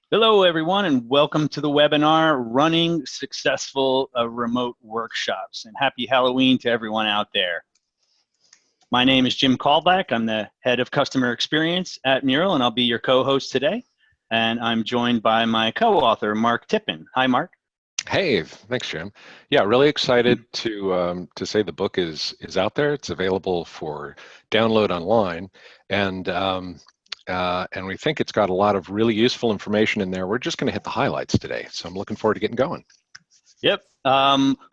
Hello, everyone, and welcome to the webinar, Running Successful Remote Workshops. And happy Halloween to everyone out there. My name is Jim Kalbach. I'm the head of customer experience at Mural, and I'll be your co-host today. And I'm joined by my co-author, Mark Tippin. Hi, Mark. Hey, thanks, Jim. Yeah, really excited to say the book is out there. It's available for download online, and we think it's got a lot of really useful information in there. We're just going to hit the highlights today, so I'm looking forward to getting going. Yep,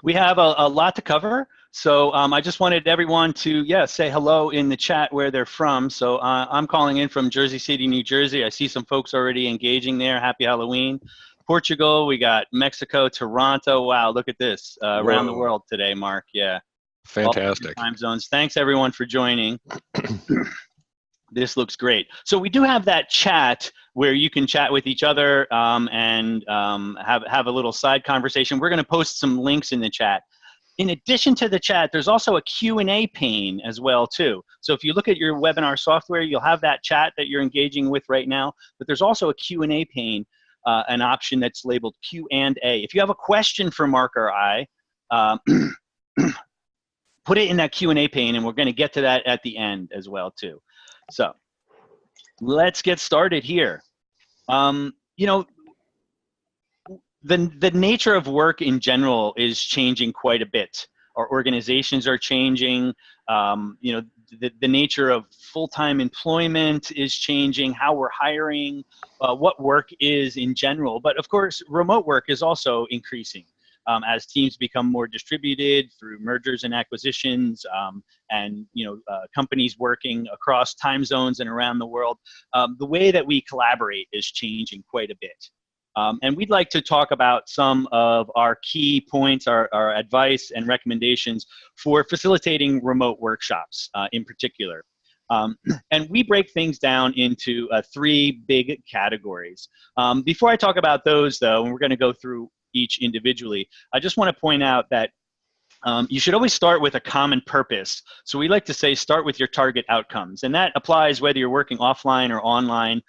we have a lot to cover. So I just wanted everyone to, say hello in the chat where they're from. So I'm calling in from Jersey City, New Jersey. I see some folks already engaging there. Happy Halloween. Portugal, we got Mexico, Toronto. Wow, look at this. Around the world today, Mark. Yeah. Fantastic. Time zones. Thanks, everyone, for joining. This looks great. So we do have that chat where you can chat with each other and have a little side conversation. We're going to post some links in the chat. In addition to the chat, there's also a Q&A pane as well, too. So if you look at your webinar software, you'll have that chat that you're engaging with right now. But there's also a Q&A pane, an option that's labeled Q&A. If you have a question for Mark or I, put it in that Q&A pane, and we're going to get to that at the end as well, too. So let's get started here. You know, the nature of work in general is changing quite a bit. Our organizations are changing. You know, the nature of full-time employment is changing, how we're hiring, what work is in general. But of course, remote work is also increasing as teams become more distributed through mergers and acquisitions, and companies working across time zones and around the world. The way that we collaborate is changing quite a bit. And we'd like to talk about some of our key points, our advice and recommendations for facilitating remote workshops in particular. And we break things down into three big categories. Before I talk about those, though, and we're going to go through each individually, I just want to point out that you should always start with a common purpose. So we like to say start with your target outcomes. And that applies whether you're working offline or online,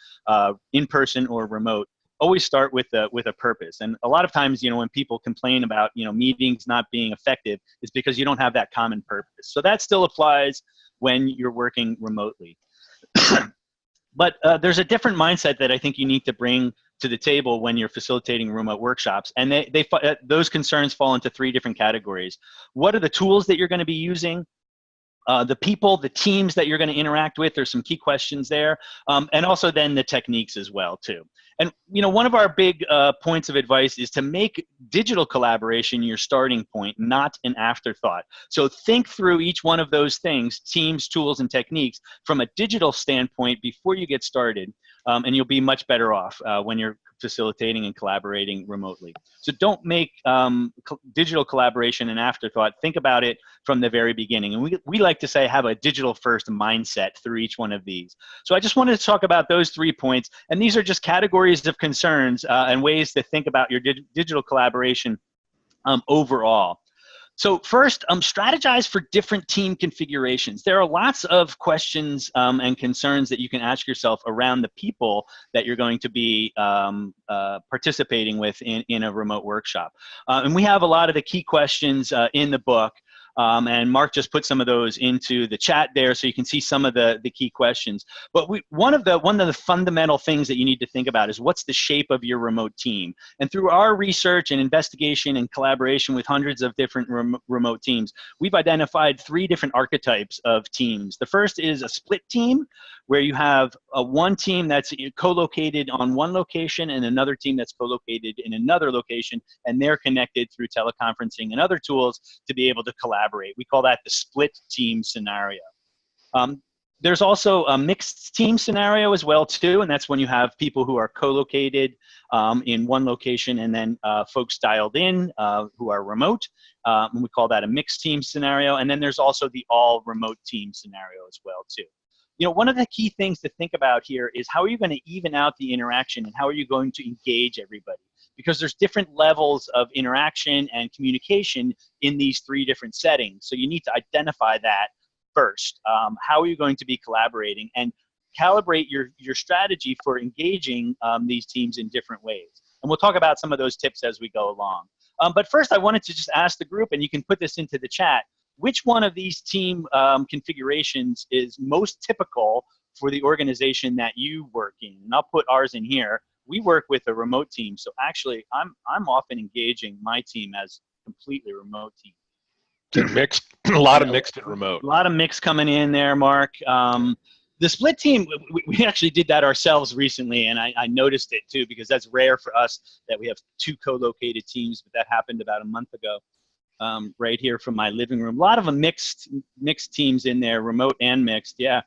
in person or remote. Always start with a purpose. And a lot of times, when people complain about, meetings not being effective, it's because you don't have that common purpose. So that still applies when you're working remotely. But there's a different mindset that I think you need to bring to the table when you're facilitating remote workshops. And those concerns fall into three different categories. What are the tools that you're going to be using? The people, the teams that you're going to interact with, there's some key questions there. And also then the techniques as well, too. And one of our big points of advice is to make digital collaboration your starting point, not an afterthought. So think through each one of those things, teams, tools, and techniques, from a digital standpoint before you get started, and you'll be much better off when you're facilitating and collaborating remotely. So don't make digital collaboration an afterthought. Think about it from the very beginning. And we like to say have a digital first mindset through each one of these. So I just wanted to talk about those 3 points. And these are just categories of concerns and ways to think about your digital collaboration overall. So first, strategize for different team configurations. There are lots of questions and concerns that you can ask yourself around the people that you're going to be participating with in a remote workshop. And we have a lot of the key questions in the book. And Mark just put some of those into the chat there, so you can see some of the key questions. But one of the fundamental things that you need to think about is what's the shape of your remote team. And through our research and investigation and collaboration with hundreds of different remote teams, we've identified 3 different archetypes of teams. The first is a split team, where you have one team that's co-located on one location and another team that's co-located in another location, and they're connected through teleconferencing and other tools to be able to collaborate. We call that the split team scenario. There's also a mixed team scenario as well, too, and that's when you have people who are co-located in one location and then folks dialed in who are remote. And we call that a mixed team scenario. And then there's also the all remote team scenario as well, too. One of the key things to think about here is how are you going to even out the interaction, and how are you going to engage everybody? Because there's different levels of interaction and communication in these 3 different settings. So you need to identify that first. How are you going to be collaborating? And calibrate your strategy for engaging these teams in different ways. And we'll talk about some of those tips as we go along. But first, I wanted to just ask the group, and you can put this into the chat, which one of these team configurations is most typical for the organization that you work in? And I'll put ours in here. We work with a remote team, so actually I'm often engaging my team as completely remote team. Mixed, a lot of mixed and remote. A lot of mix coming in there, Mark. The split team, we actually did that ourselves recently, and I noticed it too, because that's rare for us that we have 2 co-located teams, but that happened about a month ago, right here from my living room. A lot of them mixed teams in there, remote and mixed, yeah.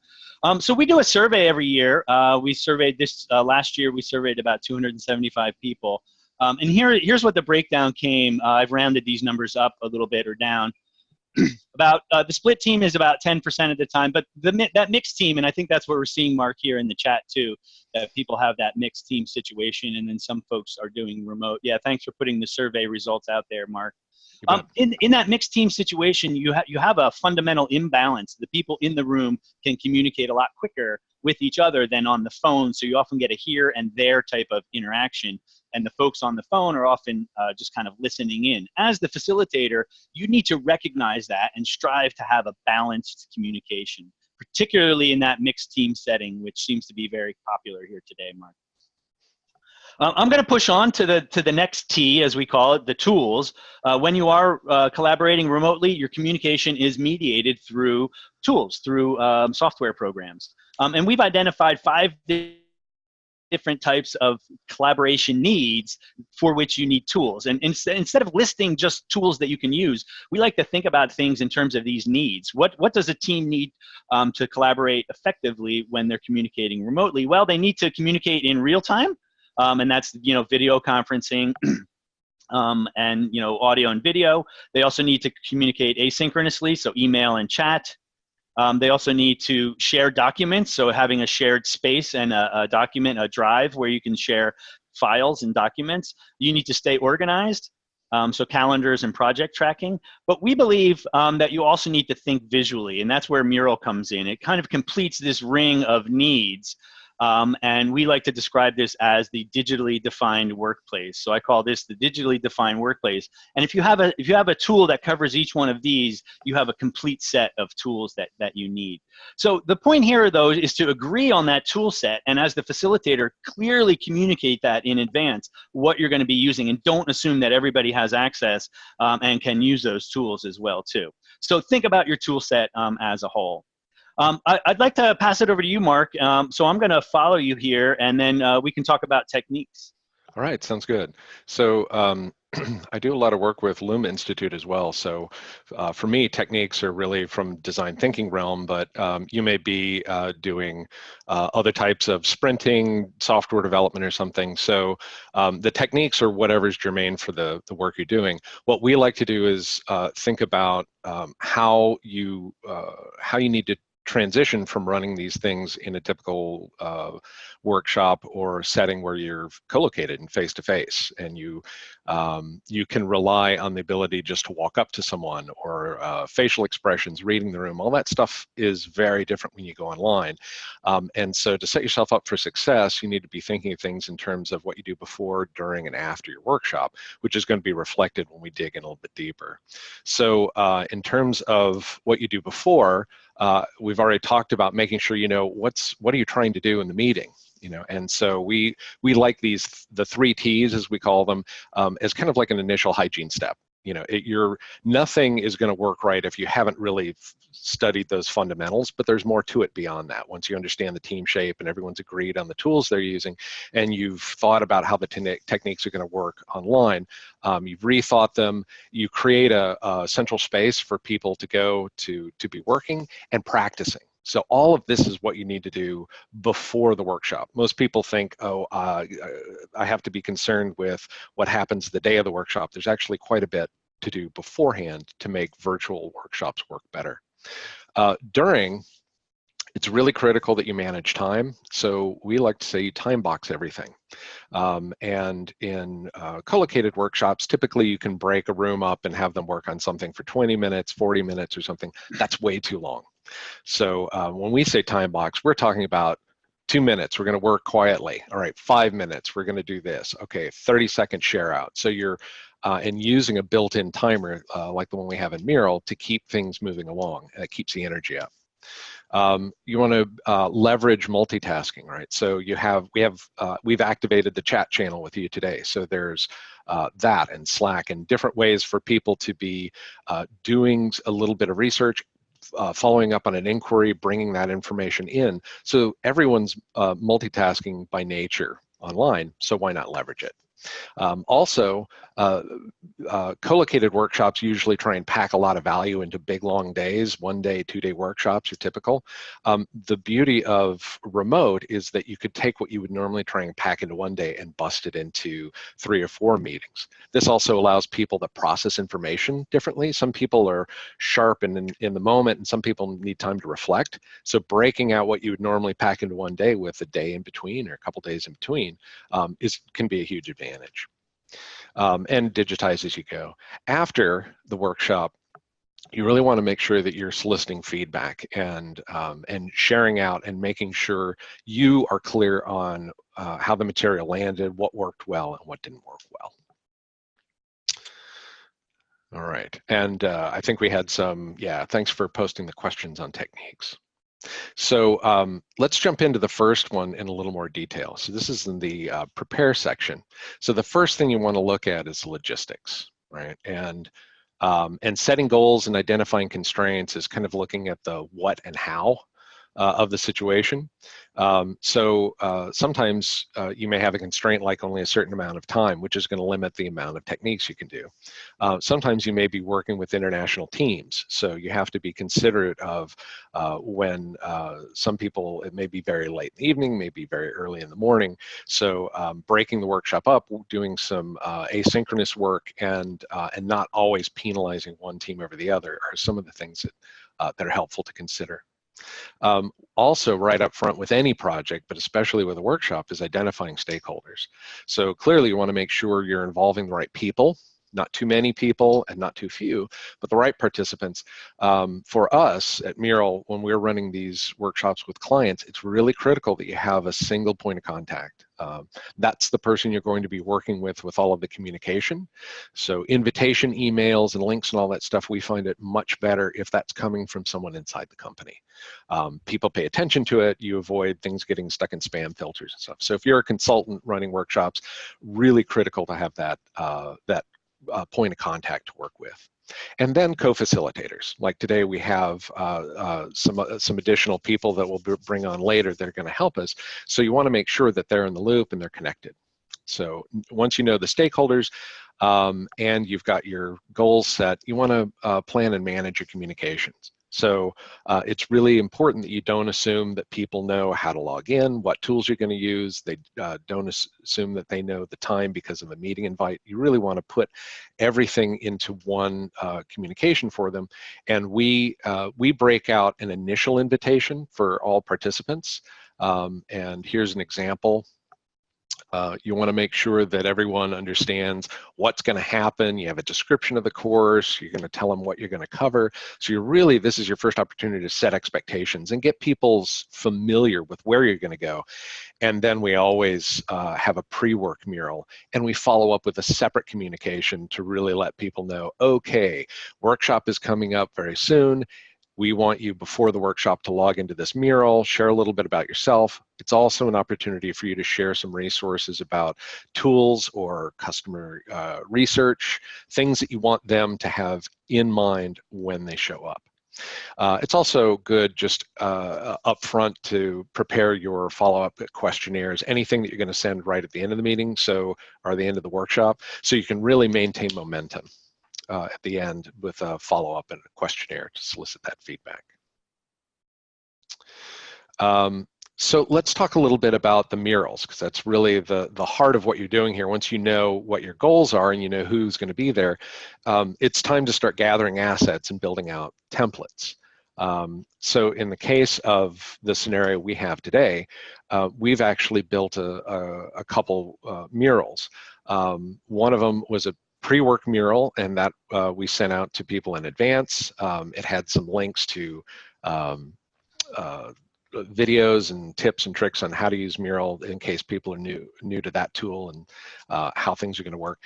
So we do a survey every year. We surveyed this, last year we surveyed about 275 people. And here's what the breakdown came. I've rounded these numbers up a little bit or down. About the split team is about 10% of the time, but that mixed team, and I think that's what we're seeing, Mark, here in the chat too, that people have that mixed team situation, and then some folks are doing remote. Yeah, thanks for putting the survey results out there, Mark. In that mixed team situation, you have a fundamental imbalance. The people in the room can communicate a lot quicker with each other than on the phone, so you often get a here and there type of interaction, and the folks on the phone are often just kind of listening in. As the facilitator, you need to recognize that and strive to have a balanced communication, particularly in that mixed team setting, which seems to be very popular here today, Mark. I'm going to push on to the next T, as we call it, the tools. When you are collaborating remotely, your communication is mediated through tools, through software programs. And we've identified 5 different types of collaboration needs for which you need tools. And instead of listing just tools that you can use, we like to think about things in terms of these needs. What does a team need to collaborate effectively when they're communicating remotely? Well, they need to communicate in real time. And that's, video conferencing and, audio and video. They also need to communicate asynchronously, so email and chat. They also need to share documents, so having a shared space and a document, a drive where you can share files and documents. You need to stay organized, so calendars and project tracking. But we believe that you also need to think visually, and that's where Mural comes in. It kind of completes this ring of needs. And we like to describe this as the digitally defined workplace. So I call this the digitally defined workplace. And if you have a tool that covers each one of these, you have a complete set of tools that you need. So the point here, though, is to agree on that tool set, and as the facilitator, clearly communicate that in advance, what you're going to be using, and don't assume that everybody has access and can use those tools as well, too. So think about your tool set as a whole. I'd like to pass it over to you, Mark. So I'm going to follow you here, and then we can talk about techniques. All right, sounds good. So I do a lot of work with Loom Institute as well. So for me, techniques are really from design thinking realm, but you may be doing other types of sprinting, software development or something. So the techniques are whatever's germane for the work you're doing. What we like to do is think about how you need to transition from running these things in a typical workshop or setting where you're co-located and face-to-face, and you can rely on the ability just to walk up to someone, or facial expressions, reading the room. All that stuff is very different when you go online. And so to set yourself up for success, you need to be thinking of things in terms of what you do before, during, and after your workshop, which is going to be reflected when we dig in a little bit deeper. So in terms of what you do before, we've already talked about making sure you know what are you trying to do in the meeting, and so we like the 3 T's, as we call them, as kind of like an initial hygiene step. Nothing is going to work right if you haven't really studied those fundamentals, but there's more to it beyond that. Once you understand the team shape and everyone's agreed on the tools they're using, and you've thought about how the techniques are going to work online, you've rethought them, you create a central space for people to go to be working and practicing. So all of this is what you need to do before the workshop. Most people think, I have to be concerned with what happens the day of the workshop. There's actually quite a bit to do beforehand to make virtual workshops work better. During, it's really critical that you manage time. So we like to say you time box everything. And in co-located workshops, typically you can break a room up and have them work on something for 20 minutes, 40 minutes or something. That's way too long. So when we say time box, we're talking about 2 minutes, we're going to work quietly. All right, 5 minutes, we're going to do this. Okay, 30-second share out. So you're and using a built-in timer like the one we have in Mural to keep things moving along, and it keeps the energy up. You want to leverage multitasking, right? So we've activated the chat channel with you today. So there's that and Slack and different ways for people to be doing a little bit of research, following up on an inquiry, bringing that information in. So everyone's multitasking by nature online, so why not leverage it? Also, co-located workshops usually try and pack a lot of value into big long days. 1 day, 2 day workshops are typical. The beauty of remote is that you could take what you would normally try and pack into 1 day and bust it into 3 or 4 meetings. This also allows people to process information differently. Some people are sharp and in the moment, and some people need time to reflect. So breaking out what you would normally pack into 1 day with a day in between or a couple days in between can be a huge advantage. And digitize as you go. After the workshop, you really want to make sure that you're soliciting feedback and sharing out and making sure you are clear on how the material landed, what worked well, and what didn't work well. All right, and I think we had some, thanks for posting the questions on techniques. So let's jump into the first one in a little more detail. So this is in the prepare section. So the first thing you want to look at is logistics, right? And setting goals and identifying constraints is kind of looking at the what and how of the situation. Sometimes you may have a constraint like only a certain amount of time, which is going to limit the amount of techniques you can do. Sometimes you may be working with international teams, so you have to be considerate of when some people, it may be very late in the evening, maybe very early in the morning. So breaking the workshop up, doing some asynchronous work, and not always penalizing one team over the other are some of the things that are helpful to consider. Also, right up front with any project, but especially with a workshop, is identifying stakeholders. So clearly you want to make sure you're involving the right people, not too many people and not too few, but the right participants. For us at Mural, when we're running these workshops with clients, it's really critical that you have a single point of contact. That's the person you're going to be working with all of the communication. So invitation emails and links and all that stuff, we find it much better if that's coming from someone inside the company. People pay attention to it, you avoid things getting stuck in spam filters and stuff. So if you're a consultant running workshops, really critical to have that point of contact to work with. And then co-facilitators. Like today we have some additional people that we'll bring on later that are going to help us. So you want to make sure that they're in the loop and they're connected. So once you know the stakeholders and you've got your goals set, you want to plan and manage your communications. So it's really important that you don't assume that people know how to log in, what tools you're going to use. They don't assume that they know the time because of a meeting invite. You really want to put everything into one communication for them. And we break out an initial invitation for all participants. And here's an example. You want to make sure that everyone understands what's going to happen. You have a description of the course. You're going to tell them what you're going to cover. So this is your first opportunity to set expectations and get people familiar with where you're going to go. And then we always have a pre-work mural, and we follow up with a separate communication to really let people know, okay, workshop is coming up very soon. We want you before the workshop to log into this mural, share a little bit about yourself. It's also an opportunity for you to share some resources about tools or customer research, things that you want them to have in mind when they show up. It's also good just up front to prepare your follow-up questionnaires, anything that you're going to send right at the end of the meeting, or the end of the workshop, so you can really maintain momentum at the end with a follow-up and a questionnaire to solicit that feedback. So let's talk a little bit about the murals, because that's really the heart of what you're doing here. Once you know what your goals are and you know who's going to be there, it's time to start gathering assets and building out templates. So in the case of the scenario we have today, we've actually built a couple murals. One of them was a pre-work mural, and that we sent out to people in advance. It had some links to videos and tips and tricks on how to use Mural in case people are new to that tool and how things are going to work.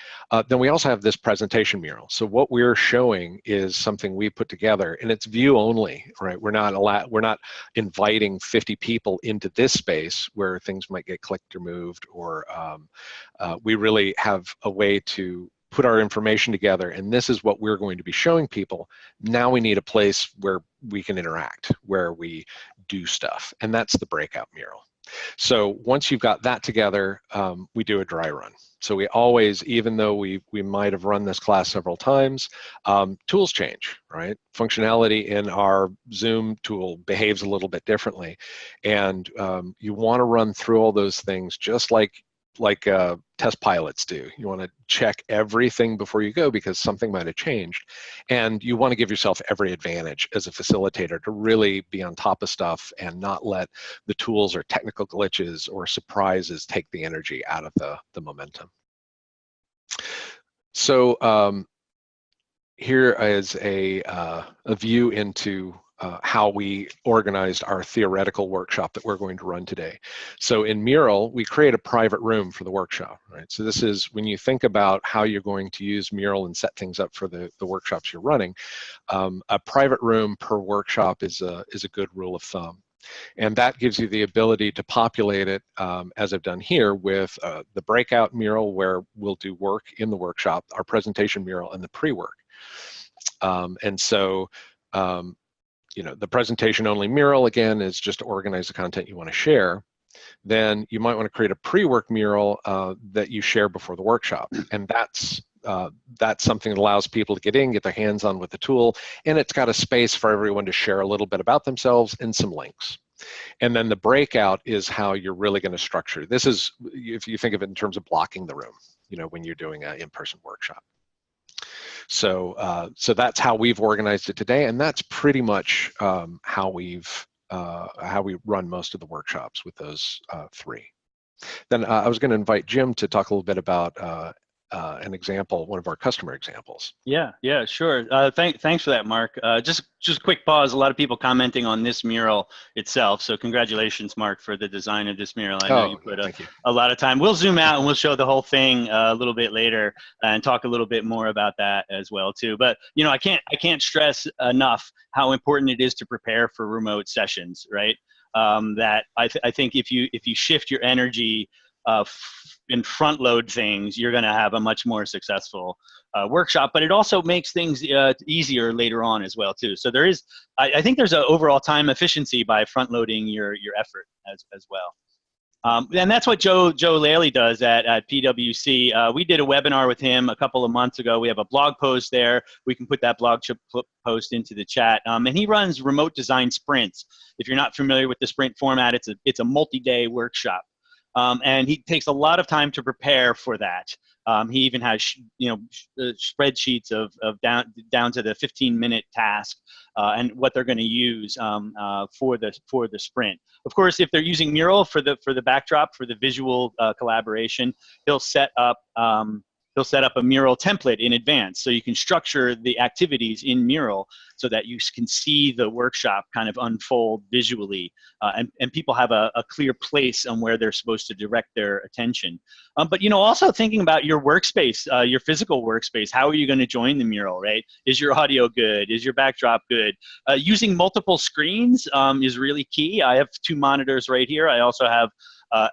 Then we also have this presentation Mural. So what we're showing is something we put together, and it's view only, right? We're not inviting 50 people into this space where things might get clicked or moved, or we really have a way to put our information together, and this is what we're going to be showing people. Now we need a place where we can interact, where we do stuff, and that's the Breakout Mural. So once you've got that together, we do a dry run. So we always, even though we might have run this class several times, tools change, right? Functionality in our Zoom tool behaves a little bit differently, and you want to run through all those things just like test pilots do. You want to check everything before you go because something might have changed, and you want to give yourself every advantage as a facilitator to really be on top of stuff and not let the tools or technical glitches or surprises take the energy out of the momentum. So here is a view into how we organized our theoretical workshop that we're going to run today. So in Mural, we create a private room for the workshop, right? So this is when you think about how you're going to use Mural and set things up for the workshops you're running, a private room per workshop is a good rule of thumb. And that gives you the ability to populate it, as I've done here, with the Breakout Mural, where we'll do work in the workshop, our presentation Mural, and the pre-work. And so, you know, the presentation only Mural, again, is just to organize the content you want to share. Then you might want to create a pre-work Mural that you share before the workshop. And that's something that allows people to get in, get their hands on with the tool, and it's got a space for everyone to share a little bit about themselves and some links. And then the breakout is how you're really going to structure. This is, if you think of it in terms of blocking the room, you know, when you're doing an in-person workshop. So, so that's how we've organized it today, and that's pretty much how we run most of the workshops with those three. Then I was going to invite Jim to talk a little bit about an example, one of our customer examples. Yeah, sure. Thanks for that, Mark. Just quick pause. A lot of people commenting on this mural itself. So congratulations, Mark, for the design of this mural. I know you put a lot of time. We'll zoom out and we'll show the whole thing a little bit later and talk a little bit more about that as well too. But you know, I can't stress enough how important it is to prepare for remote sessions, right? That I think if you shift your energy and front load things, you're going to have a much more successful workshop, but it also makes things easier later on as well too. So there is, I think there's an overall time efficiency by front loading your effort as well. And that's what Joe Laley does at PwC. We did a webinar with him a couple of months ago. We have a blog post there. We can put that blog post into the chat. And he runs remote design sprints. If you're not familiar with the sprint format, it's a multi-day workshop. And he takes a lot of time to prepare for that. He even has, spreadsheets of down to the 15-minute task and what they're going to use for the sprint. Of course, if they're using Mural for the backdrop, for the visual collaboration, he'll set up a Mural template in advance, so you can structure the activities in Mural so that you can see the workshop kind of unfold visually, and people have a clear place on where they're supposed to direct their attention. But also thinking about your workspace, your physical workspace. How are you going to join the Mural, right? Is your audio good? Is your backdrop good? Using multiple screens is really key. I have 2 monitors right here. I also have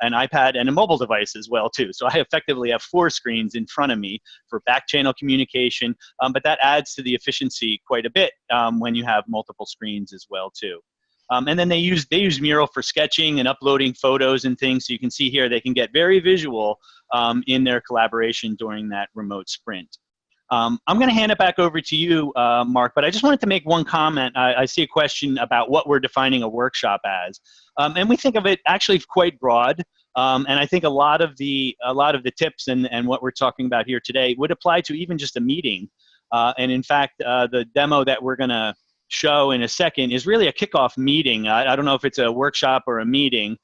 an iPad and a mobile device as well too. So I effectively have 4 screens in front of me for back channel communication, but that adds to the efficiency quite a bit when you have multiple screens as well too. And then they use Mural for sketching and uploading photos and things. So you can see here they can get very visual in their collaboration during that remote sprint. I'm going to hand it back over to you, Mark, but I just wanted to make one comment. I see a question about what we're defining a workshop as, and we think of it actually quite broad. And I think a lot of the tips and what we're talking about here today would apply to even just a meeting. And in fact, the demo that we're going to show in a second is really a kickoff meeting. I don't know if it's a workshop or a meeting,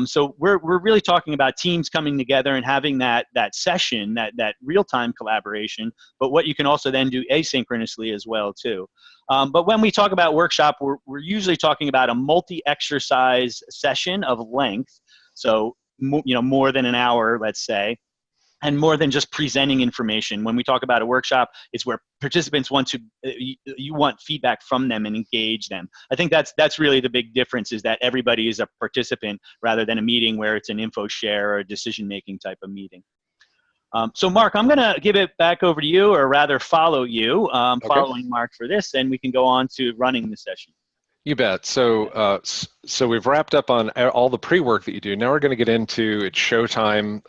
So we're really talking about teams coming together and having that session, that real-time collaboration, but what you can also then do asynchronously as well too. But when we talk about workshop, we're usually talking about a multi-exercise session of length, so more than an hour, let's say, and more than just presenting information. When we talk about a workshop, it's where participants want to, you want feedback from them and engage them. I think that's really the big difference, is that everybody is a participant rather than a meeting where it's an info share or a decision-making type of meeting. So Mark, I'm gonna give it back over to you, or rather follow you, Okay. following Mark for this, and we can go on to running the session. You bet. So, so we've wrapped up on all the pre-work that you do. Now we're going to get into it's showtime.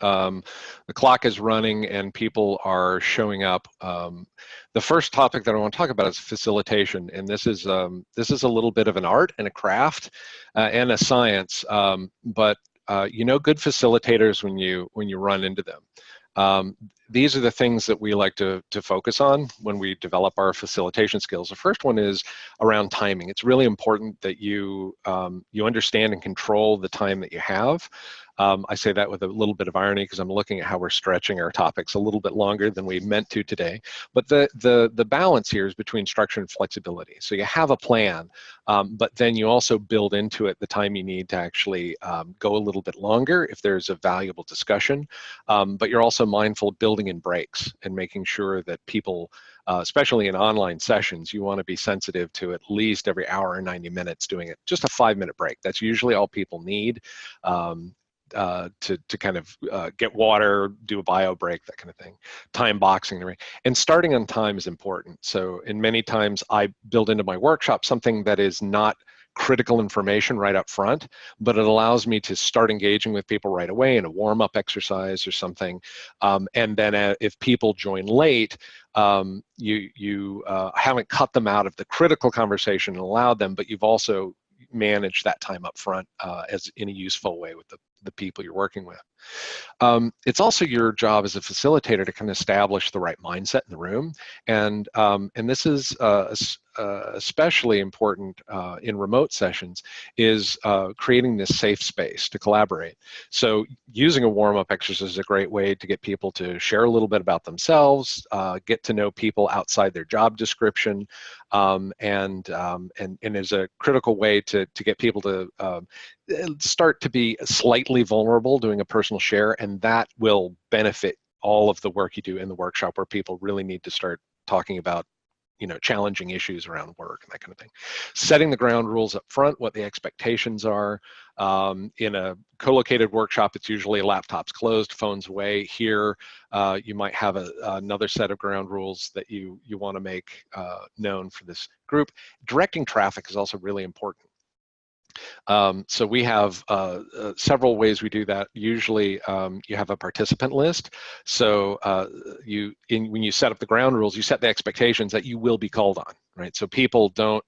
The clock is running and people are showing up. The first topic that I want to talk about is facilitation, and this is a little bit of an art and a craft and a science. But you know, good facilitators when you run into them. These are the things that we like to focus on when we develop our facilitation skills. The first one is around timing. It's really important that you understand and control the time that you have. I say that with a little bit of irony because I'm looking at how we're stretching our topics a little bit longer than we meant to today. But the balance here is between structure and flexibility. So you have a plan, but then you also build into it the time you need to actually go a little bit longer if there's a valuable discussion. But you're also mindful of building in breaks and making sure that people, especially in online sessions, you want to be sensitive to at least every hour or 90 minutes doing it. Just a 5-minute break. That's usually all people need. To kind of get water, do a bio break, that kind of thing. Time boxing, and starting on time is important. So in many times I build into my workshop something that is not critical information right up front, but it allows me to start engaging with people right away in a warm-up exercise or something. And then if people join late, you haven't cut them out of the critical conversation and allowed them, but you've also managed that time up front as in a useful way with the people you're working with. It's also your job as a facilitator to kind of establish the right mindset in the room, and this is especially important in remote sessions, is creating this safe space to collaborate. So using a warm-up exercise is a great way to get people to share a little bit about themselves, get to know people outside their job description, and is a critical way to get people to start to be slightly vulnerable doing a personal share, and that will benefit all of the work you do in the workshop, where people really need to start talking about, you know, challenging issues around work and that kind of thing. Setting the ground rules up front, what the expectations are. In a co-located workshop, it's usually laptops closed, phones away. Here, you might have another set of ground rules that you want to make known for this group. Directing traffic is also really important. So we have several ways we do that. Usually you have a participant list. So when you set up the ground rules, you set the expectations that you will be called on, right? So people don't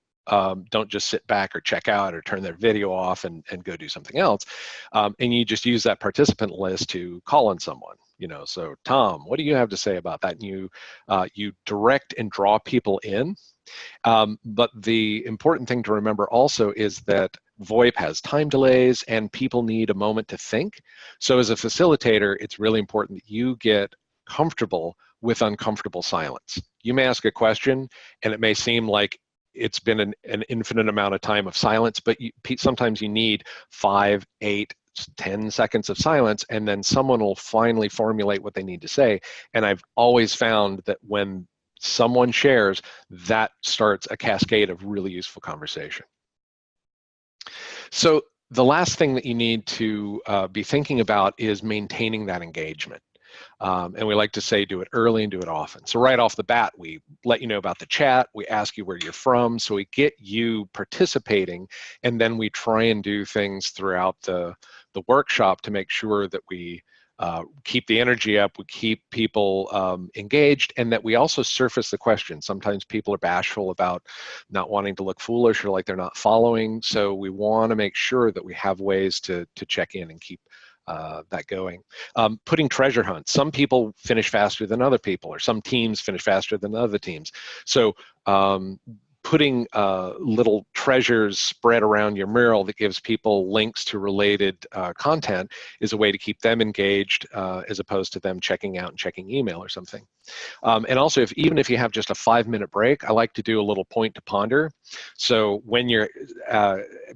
just sit back or check out or turn their video off and go do something else. And you just use that participant list to call on someone. You know, so Tom, what do you have to say about that? And you direct and draw people in. But the important thing to remember also is that VoIP has time delays and people need a moment to think. So as a facilitator, it's really important that you get comfortable with uncomfortable silence. You may ask a question and it may seem like it's been an infinite amount of time of silence, but sometimes you need 5, 8, 10 seconds of silence, and then someone will finally formulate what they need to say. And I've always found that when someone shares, that starts a cascade of really useful conversation. So the last thing that you need to be thinking about is maintaining that engagement. And we like to say do it early and do it often. So right off the bat, we let you know about the chat, we ask you where you're from, so we get you participating, and then we try and do things throughout the workshop to make sure that we keep the energy up, we keep people engaged, and that we also surface the questions. Sometimes people are bashful about not wanting to look foolish or like they're not following, so we want to make sure that we have ways to check in and keep that going. Putting treasure hunts. Some people finish faster than other people, or some teams finish faster than other teams. So putting little treasures spread around your mural that gives people links to related content is a way to keep them engaged as opposed to them checking out and checking email or something. And also, even if you have just a 5-minute break, I like to do a little point to ponder. So when you're,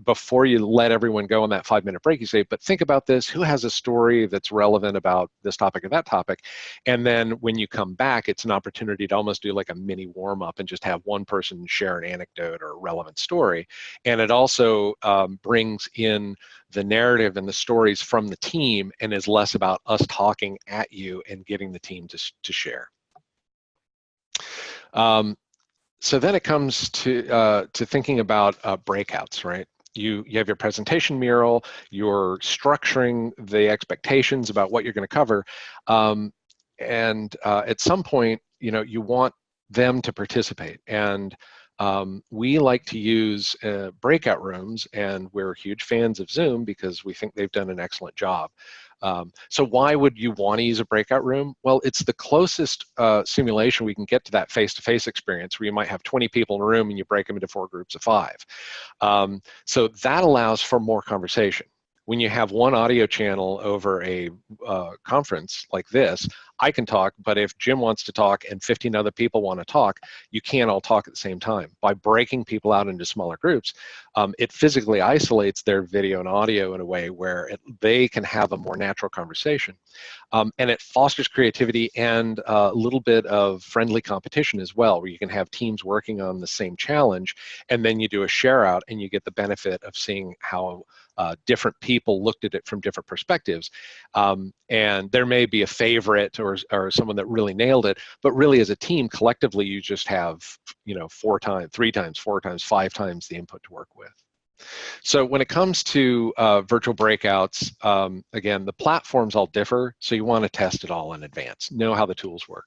before you let everyone go on that 5-minute break, you say, but think about this, who has a story that's relevant about this topic or that topic? And then when you come back, it's an opportunity to almost do like a mini warm-up and just have one person share an anecdote or a relevant story. And it also brings in the narrative and the stories from the team and is less about us talking at you and getting the team to share. So then it comes to thinking about breakouts, right? You have your presentation mural, you're structuring the expectations about what you're going to cover, and at some point, you want them to participate. And we like to use breakout rooms, and we're huge fans of Zoom because we think they've done an excellent job. So why would you want to use a breakout room? Well, it's the closest simulation we can get to that face-to-face experience where you might have 20 people in a room and you break them into 4 groups of 5. So that allows for more conversation. When you have one audio channel over a conference like this, I can talk, but if Jim wants to talk and 15 other people want to talk, you can't all talk at the same time. By breaking people out into smaller groups, it physically isolates their video and audio in a way where they can have a more natural conversation. And it fosters creativity and a little bit of friendly competition as well, where you can have teams working on the same challenge, and then you do a share out and you get the benefit of seeing how different people looked at it from different perspectives. And there may be a favorite or someone that really nailed it, but really as a team, collectively, you just have 4 times, 3 times, 4 times, 5 times the input to work with. So when it comes to virtual breakouts, again, the platforms all differ, so you want to test it all in advance, know how the tools work.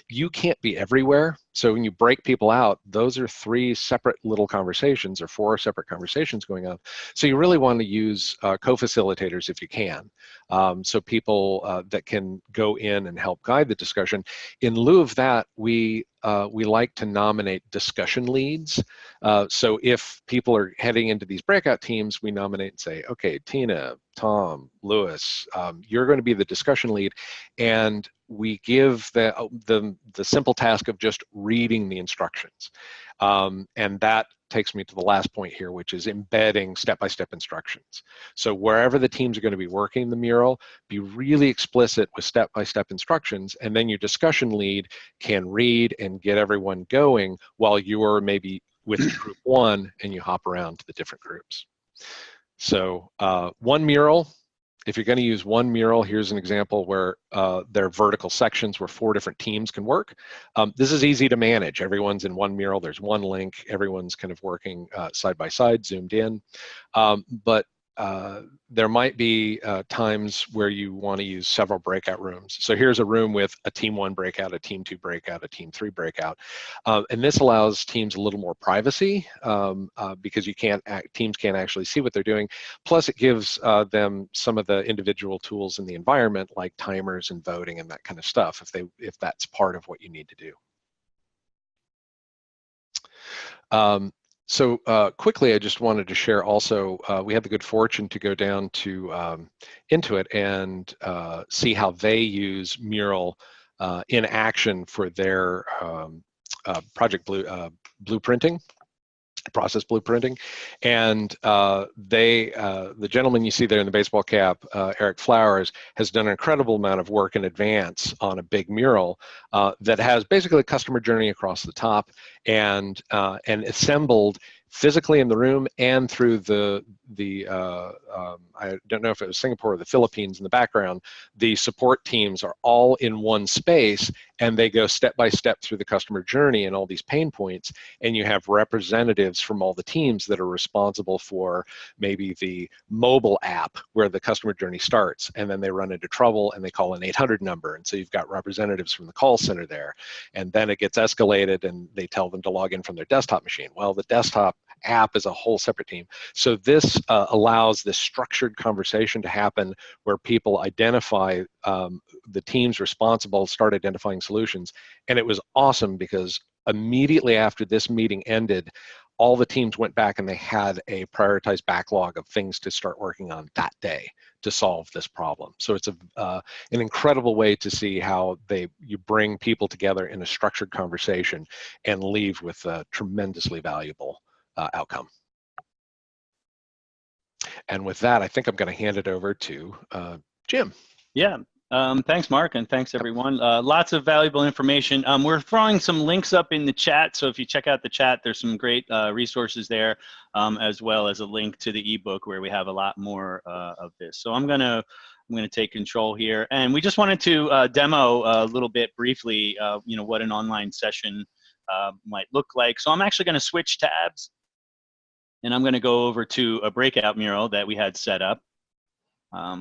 You can't be everywhere, so when you break people out, those are 3 separate little conversations or 4 separate conversations going on. So you really want to use co-facilitators if you can, so people that can go in and help guide the discussion. In lieu of that, we like to nominate discussion leads. So if people are heading into these breakout teams, we nominate and say, okay, Tina, Tom, Lewis, you're going to be the discussion lead, and we give the simple task of just reading the instructions. And that takes me to the last point here, which is embedding step-by-step instructions. So wherever the teams are going to be working the mural, be really explicit with step-by-step instructions, and then your discussion lead can read and get everyone going while you're maybe with group 1 and you hop around to the different groups. So one mural. If you're going to use one mural, here's an example where there are vertical sections where 4 different teams can work. This is easy to manage. Everyone's in one mural. There's one link. Everyone's kind of working side by side, zoomed in. But there might be times where you want to use several breakout rooms. So here's a room with a team 1 breakout, a team 2 breakout, a team 3 breakout. And this allows teams a little more privacy because teams can't actually see what they're doing. Plus it gives them some of the individual tools in the environment like timers and voting and that kind of stuff if that's part of what you need to do. So quickly, I just wanted to share also, we had the good fortune to go down to Intuit and see how they use Mural in action for their project blueprinting, process blueprinting. And the gentleman you see there in the baseball cap, Eric Flowers, has done an incredible amount of work in advance on a big mural that has basically a customer journey across the top and assembled physically in the room and through I don't know if it was Singapore or the Philippines in the background, the support teams are all in one space and they go step by step through the customer journey and all these pain points, and you have representatives from all the teams that are responsible for maybe the mobile app where the customer journey starts, and then they run into trouble and they call an 800 number, and so you've got representatives from the call center there, and then it gets escalated and they tell them to log in from their desktop machine. Well, the desktop app is a whole separate team. So this allows this structured conversation to happen where people identify the teams responsible, start identifying solutions. And it was awesome because immediately after this meeting ended, all the teams went back and they had a prioritized backlog of things to start working on that day to solve this problem. So it's an incredible way to see how you bring people together in a structured conversation and leave with a tremendously valuable outcome. And with that, I think I'm going to hand it over to Jim. Yeah. Thanks, Mark, and thanks, everyone. Lots of valuable information. We're throwing some links up in the chat, so if you check out the chat, there's some great resources there, as well as a link to the ebook where we have a lot more of this. So I'm gonna take control here, and we just wanted to demo a little bit briefly, what an online session might look like. So I'm actually going to switch tabs, and I'm going to go over to a breakout mural that we had set up.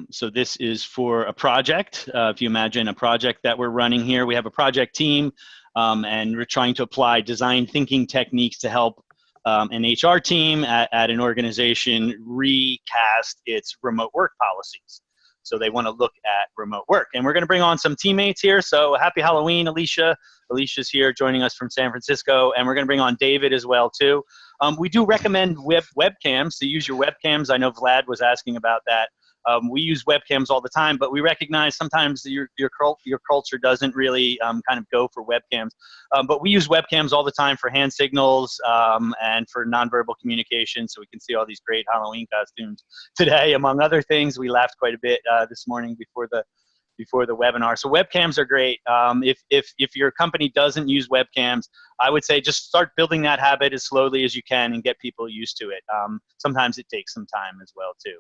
So this is for a project. If you imagine a project that we're running here, we have a project team, and we're trying to apply design thinking techniques to help an HR team at an organization recast its remote work policies. So they want to look at remote work. And we're going to bring on some teammates here. So happy Halloween, Alicia. Alicia's here joining us from San Francisco. And we're going to bring on David as well, too. We do recommend webcams, so use your webcams. I know Vlad was asking about that. We use webcams all the time, but we recognize sometimes your culture doesn't really kind of go for webcams. But we use webcams all the time for hand signals and for nonverbal communication, so we can see all these great Halloween costumes today, among other things. We laughed quite a bit this morning before the webinar. So webcams are great. If your company doesn't use webcams, I would say just start building that habit as slowly as you can and get people used to it. Sometimes it takes some time as well, too.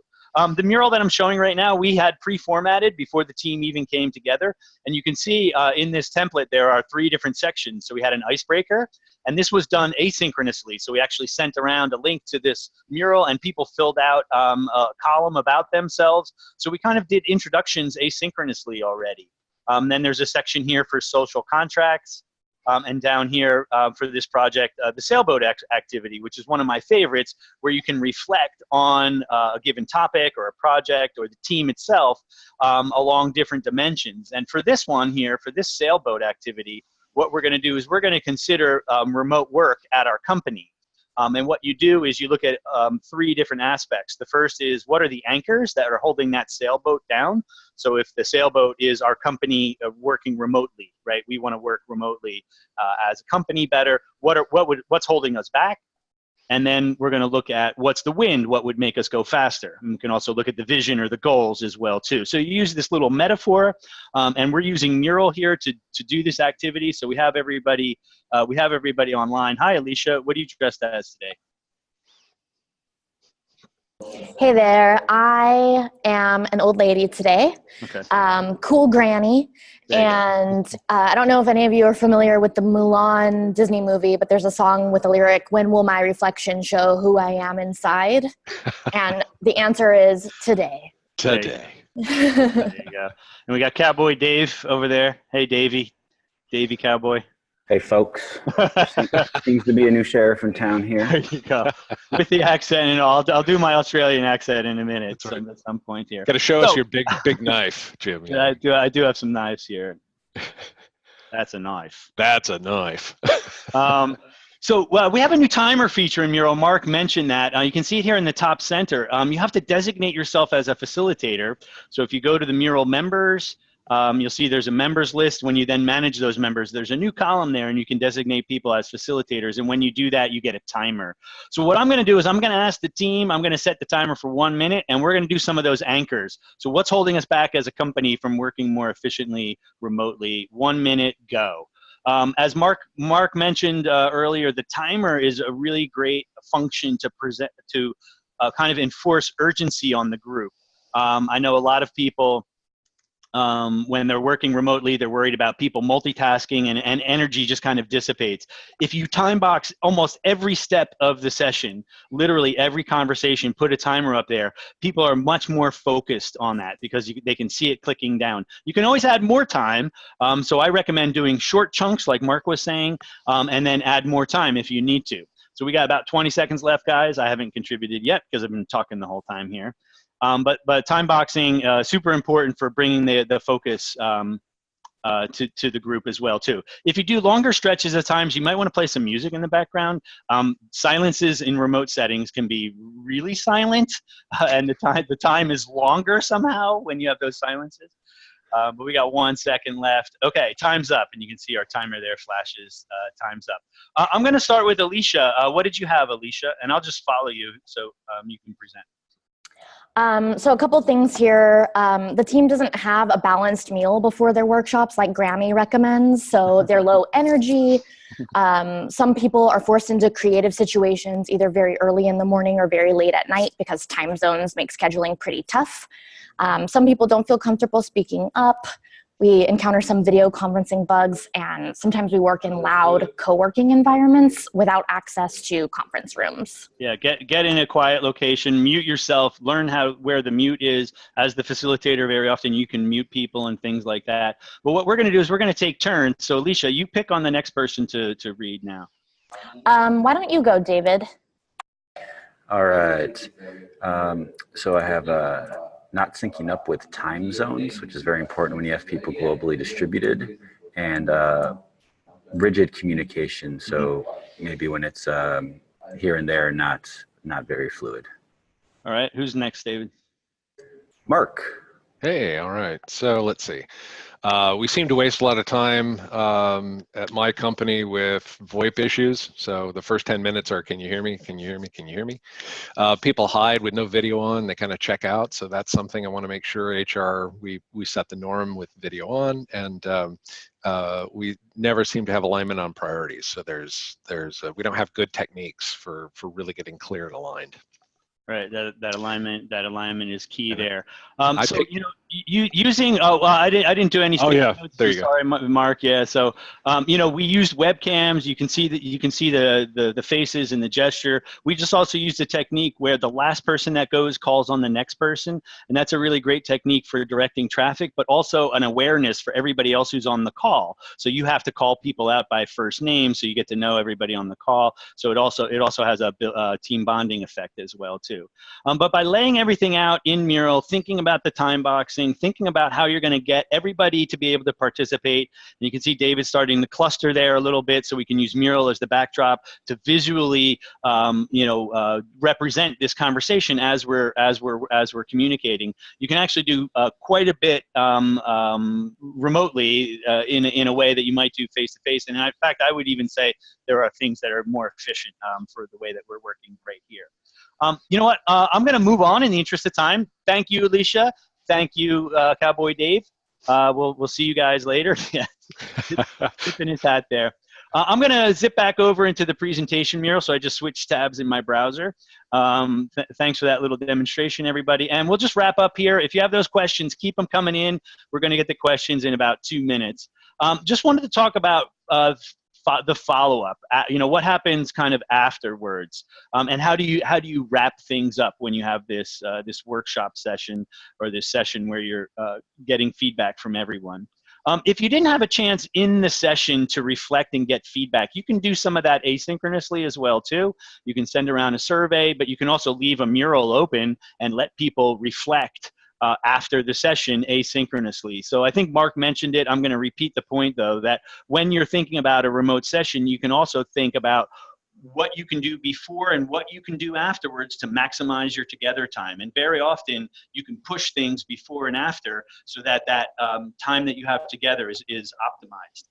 The mural that I'm showing right now, we had pre-formatted before the team even came together. And you can see in this template, there are 3 different sections. So we had an icebreaker, and this was done asynchronously. So we actually sent around a link to this mural, and people filled out a column about themselves. So we kind of did introductions asynchronously already. Then there's a section here for social contracts. And down here for this project, the sailboat activity, which is one of my favorites, where you can reflect on a given topic or a project or the team itself along different dimensions. And for this one here, for this sailboat activity, what we're going to do is we're going to consider remote work at our company. And what you do is you look at 3 different aspects. The first is, what are the anchors that are holding that sailboat down? So if the sailboat is our company working remotely, right? We want to work remotely as a company better. What's holding us back? And then we're going to look at what's the wind, what would make us go faster. And we can also look at the vision or the goals as well, too. So you use this little metaphor, and we're using Mural here to do this activity. So we have everybody online. Hi, Alicia. What are you dressed as today? Hey there, I am an old lady today, Okay. Cool granny, and I don't know if any of you are familiar with the Mulan Disney movie, but there's a song with a lyric, "When will my reflection show who I am inside?" And the answer is today. Today. There you go. And we got Cowboy Dave over there. Hey, Davey Cowboy. Hey, folks. Seems to be a new sheriff in town here. There you go. With the accent and all. I'll do my Australian accent in a minute. Right. At some point here. Got to show us your big knife, Jim. Yeah. I do have some knives here. That's a knife. That's a knife. So we have a new timer feature in Mural. Mark mentioned that. You can see it here in the top center. You have to designate yourself as a facilitator. So if you go to the Mural members, you'll see there's a members list. When you then manage those members, there's a new column there, and you can designate people as facilitators. And when you do that, you get a timer. So what I'm going to do is I'm going to ask the team, I'm going to set the timer for 1 minute, and we're going to do some of those anchors. So what's holding us back as a company from working more efficiently remotely? 1 minute, go. As Mark mentioned earlier, the timer is a really great function to kind of enforce urgency on the group. I know a lot of people, when they're working remotely, they're worried about people multitasking, and energy just kind of dissipates. If you time box almost every step of the session, literally every conversation, put a timer up there, people are much more focused on that because they can see it clicking down. You can always add more time, so I recommend doing short chunks like Mark was saying, and then add more time if you need to. So we got about 20 seconds left, guys. I haven't contributed yet because I've been talking the whole time here. But time boxing, super important for bringing the focus to the group as well too. If you do longer stretches at times, you might want to play some music in the background. Silences in remote settings can be really silent, and the time is longer somehow when you have those silences. But we got 1 second left. Okay, time's up, and you can see our timer there flashes. Time's up. I'm going to start with Alicia. What did you have, Alicia? And I'll just follow you so you can present. So a couple things here. The team doesn't have a balanced meal before their workshops like Grammy recommends, so they're low energy. Some people are forced into creative situations either very early in the morning or very late at night because time zones make scheduling pretty tough. Some people don't feel comfortable speaking up. We encounter some video conferencing bugs, and sometimes we work in loud co-working environments without access to conference rooms. Yeah, get in a quiet location, mute yourself, learn where the mute is. As the facilitator, very often you can mute people and things like that. But what we're going to do is we're going to take turns. So Alicia, you pick on the next person to read now. Why don't you go, David? All right. So I have not syncing up with time zones, which is very important when you have people globally distributed, and rigid communication. So maybe when it's here and there, not very fluid. All right, who's next, David? Mark. Hey, all right. So let's see. We seem to waste a lot of time at my company with VoIP issues. So the first 10 minutes are, can you hear me? Can you hear me? Can you hear me? People hide with no video on. They kind of check out. So that's something I want to make sure HR, we set the norm with video on. And we never seem to have alignment on priorities. So we don't have good techniques for really getting clear and aligned. Right, that alignment is key there. So using I didn't do any. Oh yeah, there you go. Sorry, Mark. Yeah, so we used webcams. You can see the faces and the gesture. We just also used a technique where the last person that goes calls on the next person, and that's a really great technique for directing traffic, but also an awareness for everybody else who's on the call. So you have to call people out by first name, so you get to know everybody on the call. So it also has a team bonding effect as well too. But by laying everything out in Mural, thinking about the time boxing, thinking about how you're going to get everybody to be able to participate, and you can see David starting to cluster there a little bit, so we can use Mural as the backdrop to visually, represent this conversation as we're communicating. You can actually do quite a bit remotely in a way that you might do face to face. And in fact, I would even say there are things that are more efficient for the way that we're working right here. You know what? I'm going to move on in the interest of time. Thank you, Alicia. Thank you, Cowboy Dave. We'll see you guys later. Yeah, tipping his hat there. I'm going to zip back over into the presentation Mural. So I just switched tabs in my browser. Thanks for that little demonstration, everybody. And we'll just wrap up here. If you have those questions, keep them coming in. We're going to get the questions in about 2 minutes. Just wanted to talk about the follow-up, what happens kind of afterwards, and how do you wrap things up when you have this workshop session or this session where you're getting feedback from everyone. If you didn't have a chance in the session to reflect and get feedback, you can do some of that asynchronously as well too. You can send around a survey, but you can also leave a mural open and let people reflect after the session asynchronously. So I think Mark mentioned it. I'm going to repeat the point though, that when you're thinking about a remote session, you can also think about what you can do before and what you can do afterwards to maximize your together time. And very often you can push things before and after so that time that you have together is optimized.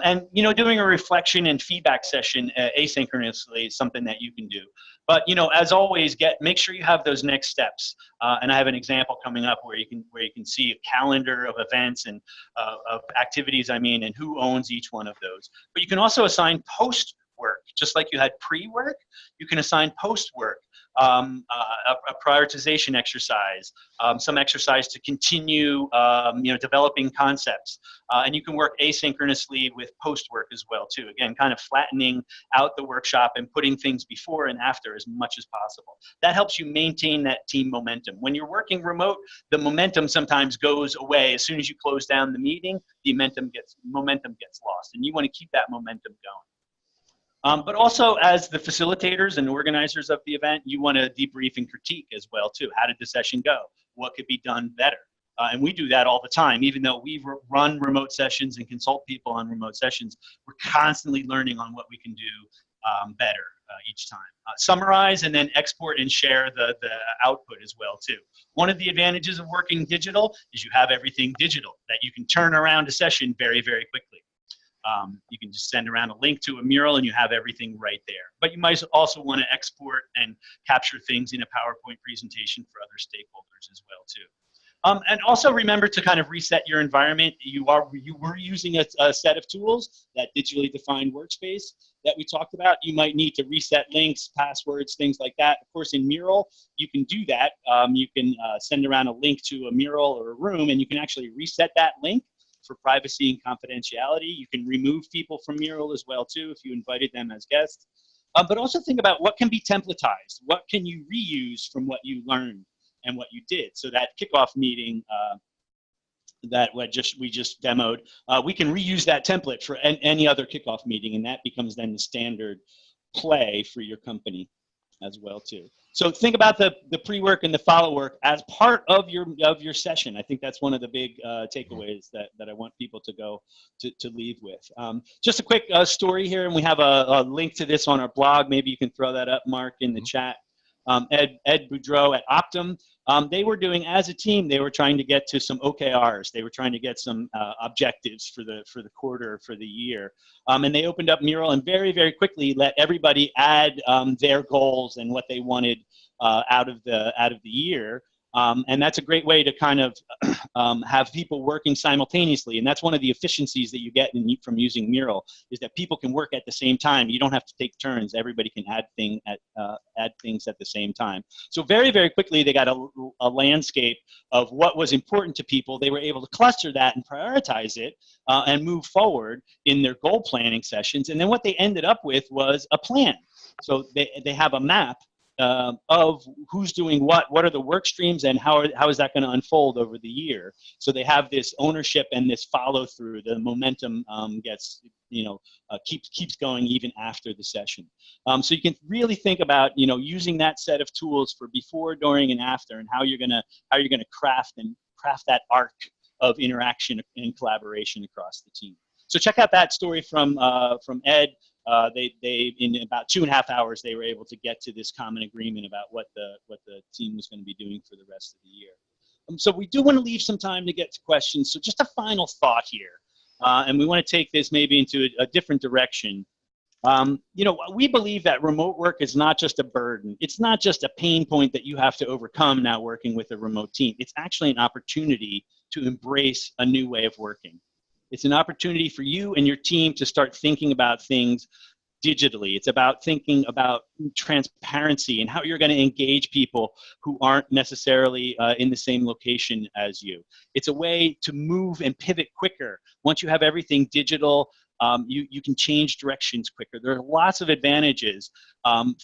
And doing a reflection and feedback session asynchronously is something that you can do. But as always, make sure you have those next steps. And I have an example coming up where you can see a calendar of events and of activities, and who owns each one of those. But you can also assign post work, just like you had pre-work. You can assign post work. A prioritization exercise, some exercise to continue, developing concepts, and you can work asynchronously with post work as well too. Again, kind of flattening out the workshop and putting things before and after as much as possible. That helps you maintain that team momentum. When you're working remote, the momentum sometimes goes away as soon as you close down the meeting. The momentum gets lost, and you want to keep that momentum going. But also, as the facilitators and organizers of the event, you want to debrief and critique as well too. How did the session go? What could be done better? And we do that all the time. Even though we run remote sessions and consult people on remote sessions, we're constantly learning on what we can do better each time. Summarize and then export and share the output as well too. One of the advantages of working digital is you have everything digital, that you can turn around a session very, very quickly. You can just send around a link to a mural and you have everything right there. But you might also want to export and capture things in a PowerPoint presentation for other stakeholders as well too. And also remember to kind of reset your environment. You were using a set of tools, that digitally defined workspace that we talked about. You might need to reset links, passwords, things like that. Of course, in Mural, you can do that. You can send around a link to a mural or a room, and you can actually reset that link for privacy and confidentiality. You can remove people from Mural as well too if you invited them as guests. But also think about what can be templatized. What can you reuse from what you learned and what you did? So that kickoff meeting that we just demoed, we can reuse that template for any other kickoff meeting, and that becomes then the standard play for your company as well too. So think about the pre-work and the follow-work as part of your session. I think that's one of the big takeaways that I want people to go to leave with. Just a quick story here, and we have a link to this on our blog. Maybe you can throw that up, Mark, in the chat. Ed Boudreau at Optum, they were doing, as a team, they were trying to get to some OKRs. They were trying to get some objectives for the quarter, for the year. And they opened up Mural and very, very quickly let everybody add their goals and what they wanted out of the year. And that's a great way to kind of have people working simultaneously. And that's one of the efficiencies that you get from using Mural, is that people can work at the same time. You don't have to take turns. Everybody can add things at the same time. So very, very quickly, they got a landscape of what was important to people. They were able to cluster that and prioritize it and move forward in their goal planning sessions. And then what they ended up with was a plan. So they have a map of who's doing what are the work streams, and how is that going to unfold over the year. So they have this ownership and this follow through. The momentum gets, keeps going even after the session. So you can really think about, using that set of tools for before, during, and after, and how you're gonna craft that arc of interaction and collaboration across the team. So check out that story from Ed. They in about 2.5 hours, they were able to get to this common agreement about what the team was going to be doing for the rest of the year. So we do want to leave some time to get to questions. So just a final thought here, and we want to take this maybe into a different direction. We believe that remote work is not just a burden. It's not just a pain point that you have to overcome now working with a remote team. It's actually an opportunity to embrace a new way of working. It's an opportunity for you and your team to start thinking about things digitally. It's about thinking about transparency and how you're going to engage people who aren't necessarily in the same location as you. It's a way to move and pivot quicker. Once you have everything digital, you can change directions quicker. There are lots of advantages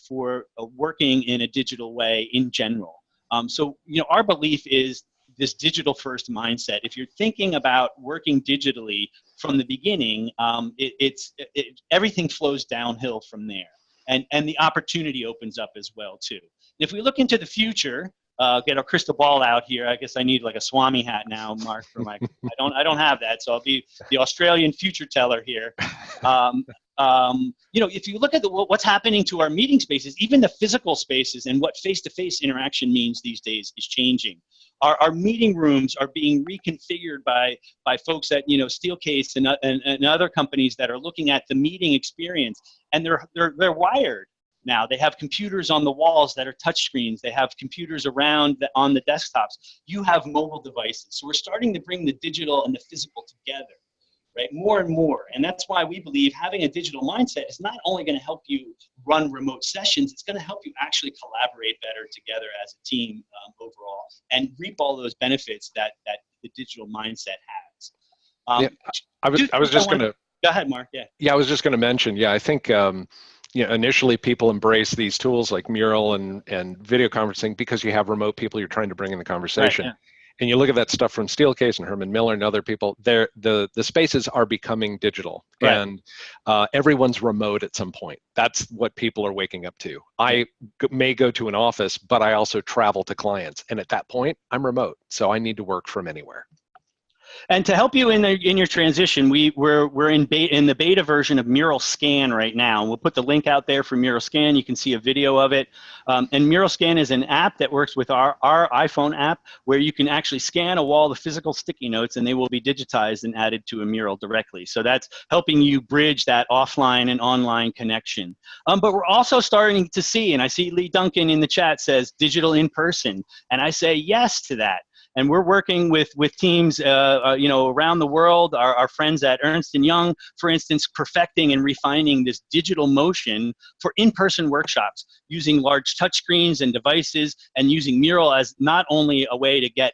for working in a digital way in general. So our belief is this digital first mindset. If you're thinking about working digitally from the beginning, everything flows downhill from there. And the opportunity opens up as well too. If we look into the future, get our crystal ball out here. I guess I need like a Swami hat now, Mark, for my, I don't have that, so I'll be the Australian future teller here. If you look at what's happening to our meeting spaces, even the physical spaces, and what face-to-face interaction means these days is changing. Our meeting rooms are being reconfigured by folks at Steelcase and other companies that are looking at the meeting experience, and they're wired now. They have computers on the walls that are touch screens. They have computers around on the desktops. You have mobile devices. So we're starting to bring the digital and the physical together, right? More and more. And that's why we believe having a digital mindset is not only going to help you run remote sessions, it's going to help you actually collaborate better together as a team overall, and reap all those benefits that the digital mindset has. I was just going to go ahead, Mark. I was just going to mention. I think initially people embrace these tools like Mural and video conferencing because you have remote people you're trying to bring in the conversation. Right, and you look at that stuff from Steelcase and Herman Miller and other people, the spaces are becoming digital, Right. and everyone's remote at some point. That's what people are waking up to. I may go to an office, but I also travel to clients, and at that point, I'm remote, so I need to work from anywhere. And to help you in your transition, we're in the beta version of Mural Scan right now. We'll put the link out there for Mural Scan. You can see a video of it. And Mural Scan is an app that works with our iPhone app, where you can actually scan a wall of physical sticky notes, and they will be digitized and added to a mural directly. So that's helping you bridge that offline and online connection. But we're also starting to see, and I see Lee Duncan in the chat says digital in person, and I say yes to that. And we're working with teams, around the world. Our friends at Ernst & Young, for instance, perfecting and refining this digital motion for in-person workshops, using large touchscreens and devices, and using Mural as not only a way to get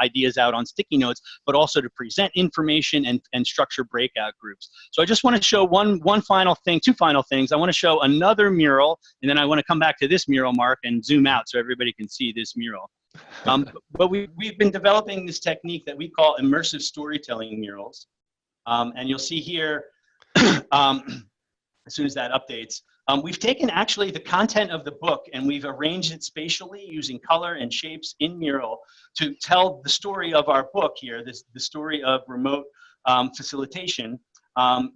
ideas out on sticky notes, but also to present information and structure breakout groups. So I just want to show two final things. I want to show another mural, and then I want to come back to this mural, Mark, and zoom out so everybody can see this mural. But we've been developing this technique that we call immersive storytelling murals. And you'll see here, as soon as that updates, we've taken actually the content of the book and we've arranged it spatially using color and shapes in Mural to tell the story of our book here, the story of remote facilitation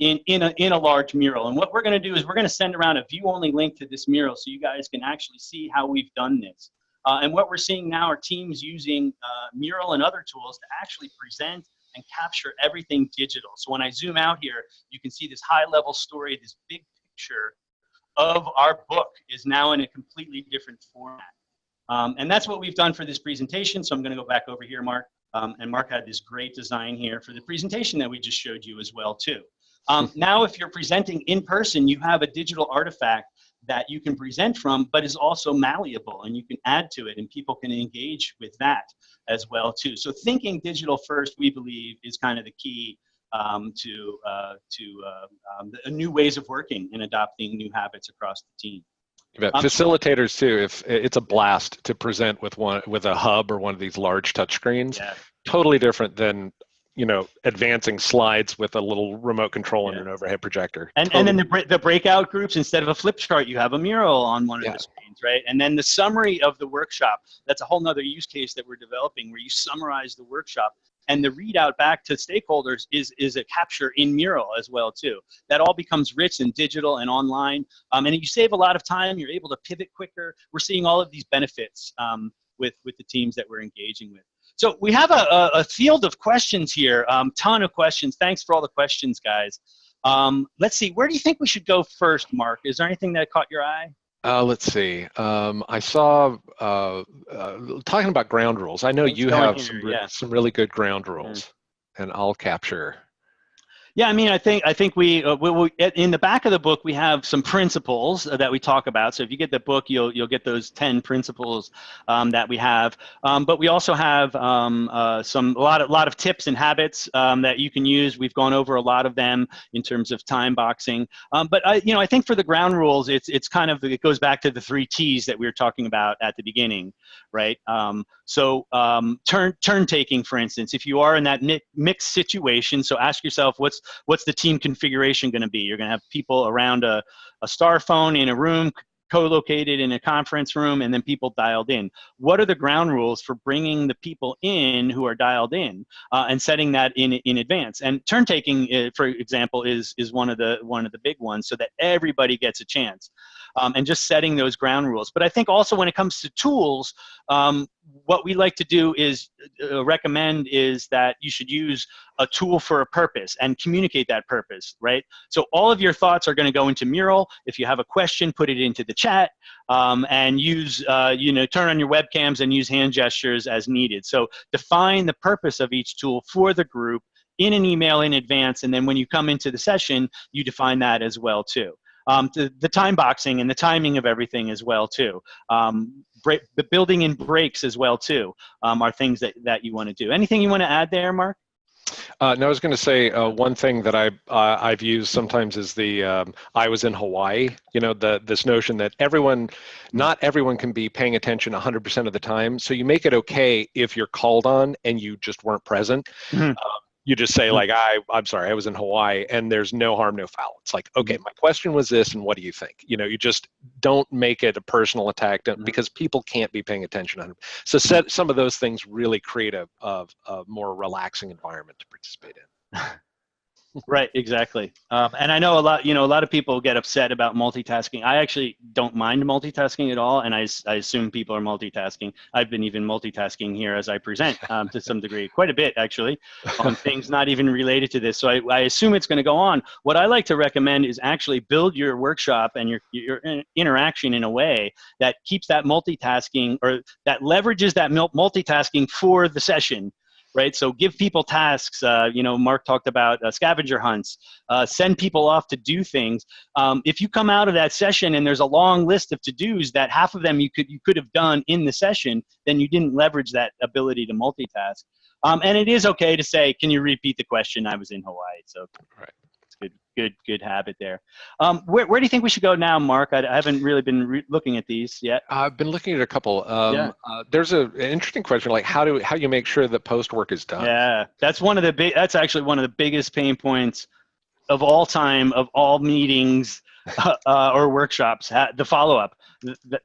in a large mural. And what we're going to do is we're going to send around a view-only link to this mural so you guys can actually see how we've done this. And what we're seeing now are teams using Mural and other tools to actually present and capture everything digital. So when I zoom out here, you can see this high-level story, this big picture of our book is now in a completely different format. And that's what we've done for this presentation. So I'm going to go back over here, Mark. And Mark had this great design here for the presentation that we just showed you as well, too. Now, if you're presenting in person, you have a digital artifact that you can present from, but is also malleable, and you can add to it, and people can engage with that as well too. So thinking digital first, we believe, is kind of the key to new ways of working and adopting new habits across the team. Facilitators too. If it's a blast to present with a hub or one of these large touchscreens, yeah. Totally different than advancing slides with a little remote control and an overhead projector. And then the breakout groups, instead of a flip chart, you have a mural on one of the screens, right? And then the summary of the workshop, that's a whole nother use case that we're developing where you summarize the workshop. And the readout back to stakeholders is a capture in Mural as well, too. That all becomes rich and digital and online. And you save a lot of time. You're able to pivot quicker. We're seeing all of these benefits with the teams that we're engaging with. So we have a field of questions here, ton of questions. Thanks for all the questions, guys. Let's see, where do you think we should go first, Mark? Is there anything that caught your eye? Let's see. I saw talking about ground rules. I know you have some really good ground rules, and I'll capture. Yeah, I mean, I think we in the back of the book we have some principles that we talk about. So if you get the book, you'll get those 10 principles that we have. But we also have a lot of tips and habits that you can use. We've gone over a lot of them in terms of time boxing. But I think for the ground rules, it goes back to the 3 T's that we were talking about at the beginning, right? Turn taking, for instance, if you are in that mixed situation, so ask yourself what's the team configuration going to be? You're going to have people around a star phone in a room, co-located in a conference room, and then people dialed in. What are the ground rules for bringing the people in who are dialed in and setting that in advance? And turn taking, for example, is one of the big ones, so that everybody gets a chance. And just setting those ground rules. But I think also when it comes to tools, what we like to do is recommend is that you should use a tool for a purpose and communicate that purpose, right? So all of your thoughts are going to go into Mural. If you have a question, put it into the chat and use, turn on your webcams and use hand gestures as needed. So define the purpose of each tool for the group in an email in advance, and then when you come into the session, you define that as well too. The time boxing and the timing of everything as well too. The building in breaks as well too are things that you want to do. Anything you want to add there, Mark? No, I was going to say one thing that I've used sometimes is the I was in Hawaii. You know, this notion that not everyone can be paying attention 100% of the time. So you make it okay if you're called on and you just weren't present. Mhm. You just say like, I'm sorry, I was in Hawaii, and there's no harm, no foul. It's like, okay, my question was this, and what do you think? You know, you just don't make it a personal attack because people can't be paying attention. So some of those things really create a more relaxing environment to participate in. Right, exactly. And I know a lot of people get upset about multitasking. I actually don't mind multitasking at all, and I assume people are multitasking. I've been even multitasking here as I present to some degree, quite a bit actually, on things not even related to this. So I assume it's going to go on. What I like to recommend is actually build your workshop and your interaction in a way that keeps that multitasking, or that leverages that multitasking for the session. Right, so give people tasks. Mark talked about scavenger hunts. Send people off to do things. If you come out of that session and there's a long list of to-dos that half of them you could have done in the session, then you didn't leverage that ability to multitask. And it is okay to say, "Can you repeat the question? I was in Hawaii." So right. Good habit there. Where do you think we should go now, Mark? I haven't really been looking at these yet. I've been looking at a couple. There's an interesting question, like how you make sure that post work is done. Yeah, that's actually one of the biggest pain points of all time, of all meetings or workshops. The follow up.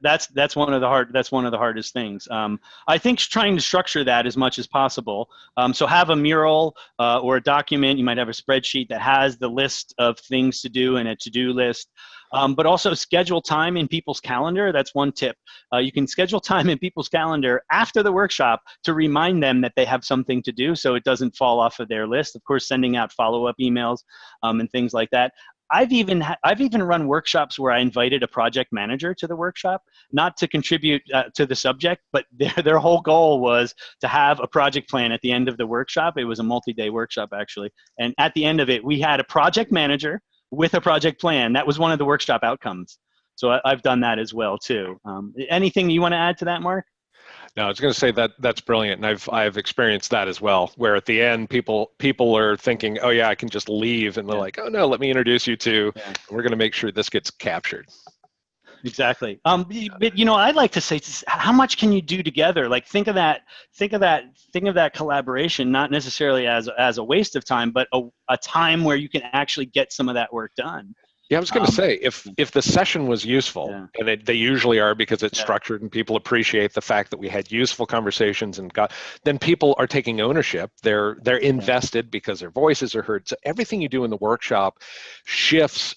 That's one of the hardest things. I think trying to structure that as much as possible. So have a mural or a document. You might have a spreadsheet that has the list of things to do and a to-do list. But also schedule time in people's calendar. That's one tip. You can schedule time in people's calendar after the workshop to remind them that they have something to do, so it doesn't fall off of their list. Of course, sending out follow-up emails and things like that. I've even run workshops where I invited a project manager to the workshop, not to contribute to the subject, but their whole goal was to have a project plan at the end of the workshop. It was a multi-day workshop, actually. And at the end of it, we had a project manager with a project plan. That was one of the workshop outcomes. So I've done that as well, too. Anything you want to add to that, Mark? No, I was going to say that's brilliant, and I've experienced that as well. Where at the end, people are thinking, "Oh yeah, I can just leave," and they're like, "Oh no, let me introduce you to. We're going to make sure this gets captured." Exactly. But I'd like to say, how much can you do together? Like think of that collaboration, not necessarily as a waste of time, but a time where you can actually get some of that work done. Yeah, I was going to say, if the session was useful, and they usually are because it's structured and people appreciate the fact that we had useful conversations then people are taking ownership. They're invested because their voices are heard. So everything you do in the workshop shifts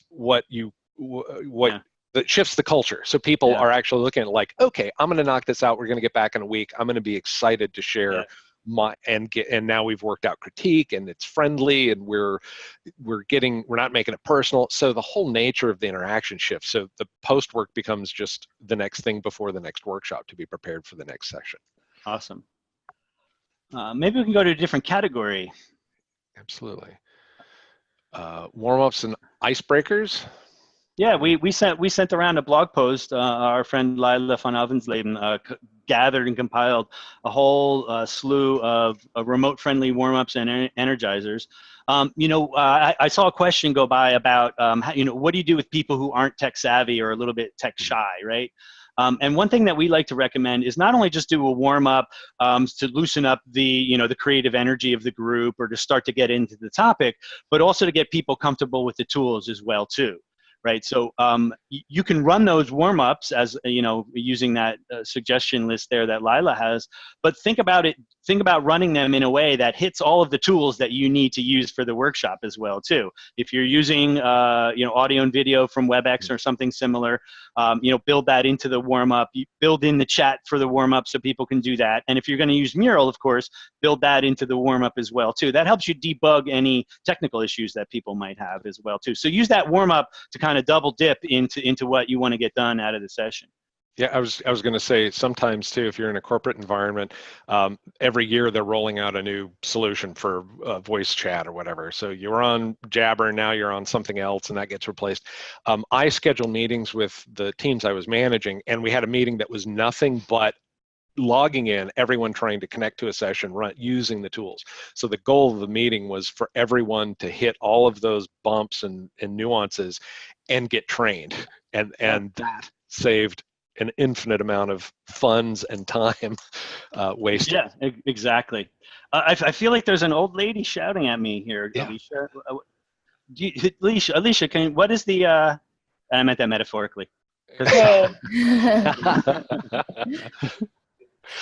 that shifts the culture. So people are actually looking at it like, okay, I'm going to knock this out. We're going to get back in a week. I'm going to be excited to share and now we've worked out critique, and it's friendly, and we're not making it personal. So the whole nature of the interaction shifts. So the post work becomes just the next thing before the next workshop to be prepared for the next session. Awesome. Maybe we can go to a different category. Absolutely. Warm-ups and icebreakers. Yeah, we sent around a blog post. Our friend Lila van Avensleben gathered and compiled a whole slew of remote-friendly warm-ups and energizers. I saw a question go by about what do you do with people who aren't tech savvy or a little bit tech shy, right? And one thing that we like to recommend is not only just do a warm-up to loosen up the creative energy of the group or to start to get into the topic, but also to get people comfortable with the tools as well too. Right, so you can run those warm-ups as using that suggestion list there that Lila has, but think about running them in a way that hits all of the tools that you need to use for the workshop as well too. If you're using audio and video from WebEx or something similar, build that into the warm-up. You build in the chat for the warm-up so people can do that. And if you're going to use Mural, of course, build that into the warm-up as well too. That helps you debug any technical issues that people might have as well too. So use that warm-up to kind of double dip into what you want to get done out of the session. Yeah, I was going to say sometimes too, if you're in a corporate environment, every year they're rolling out a new solution for voice chat or whatever. So you were on Jabber, now you're on something else, and that gets replaced. I scheduled meetings with the teams I was managing, and we had a meeting that was nothing but logging in, everyone trying to connect to a session, using the tools. So the goal of the meeting was for everyone to hit all of those bumps and nuances and get trained. And that saved an infinite amount of funds and time wasted. Yeah, exactly. I feel like there's an old lady shouting at me here, Yeah. Alicia, what is the, I meant that metaphorically. Hey.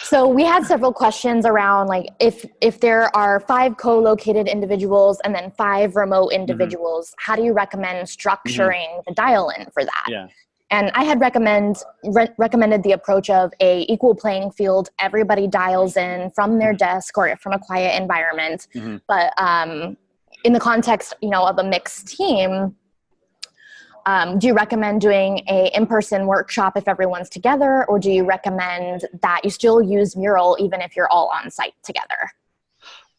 So we had several questions around, like, if there are 5 co-located individuals and then 5 remote individuals, how do you recommend structuring the dial-in for that? Yeah. And I had recommended the approach of a equal playing field. Everybody dials in from their desk or from a quiet environment. But in the context, of a mixed team, do you recommend doing a in-person workshop if everyone's together, or do you recommend that you still use Mural even if you're all on site together?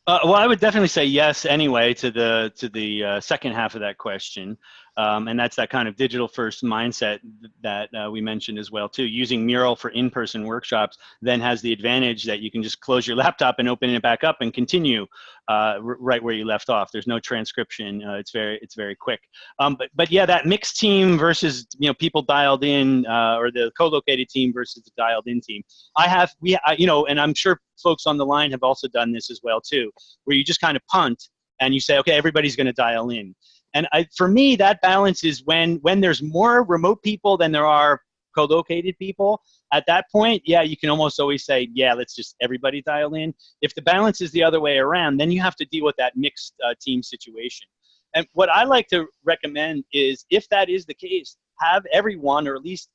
Well, I would definitely say yes anyway to the second half of that question. And that's that kind of digital first mindset that we mentioned as well too. Using Mural for in-person workshops then has the advantage that you can just close your laptop and open it back up and continue right where you left off. There's no transcription. It's very quick. But yeah, that mixed team versus people dialed in, or the co-located team versus the dialed in team. And I'm sure folks on the line have also done this as well too, where you just kind of punt and you say, okay, everybody's going to dial in. And for me, that balance is when there's more remote people than there are co-located people. At that point, yeah, you can almost always say, yeah, let's just everybody dial in. If the balance is the other way around, then you have to deal with that mixed team situation. And what I like to recommend is, if that is the case, have everyone, or at least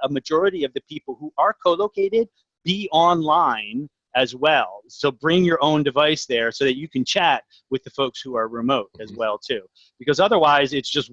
a majority of the people who are co-located, be online as well. So bring your own device there so that you can chat with the folks who are remote as well too. Because otherwise it's just